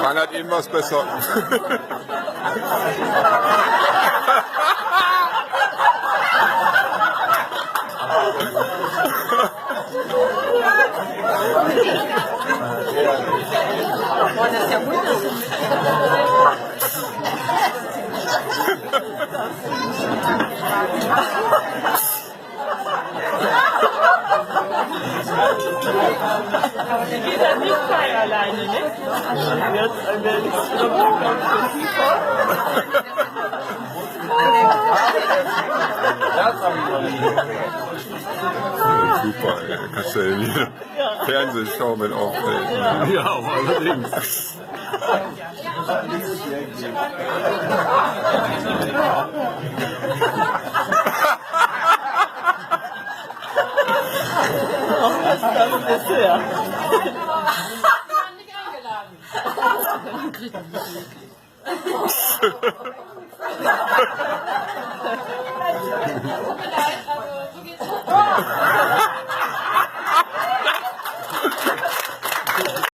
Man hat eben was besser. Der geht ja nicht frei alleine, ne? Super, ey. Kannst du ja wieder Fernsehen schauen, wenn auffällt. Ja, allerdings. Das ist ja. Nicht eingeladen.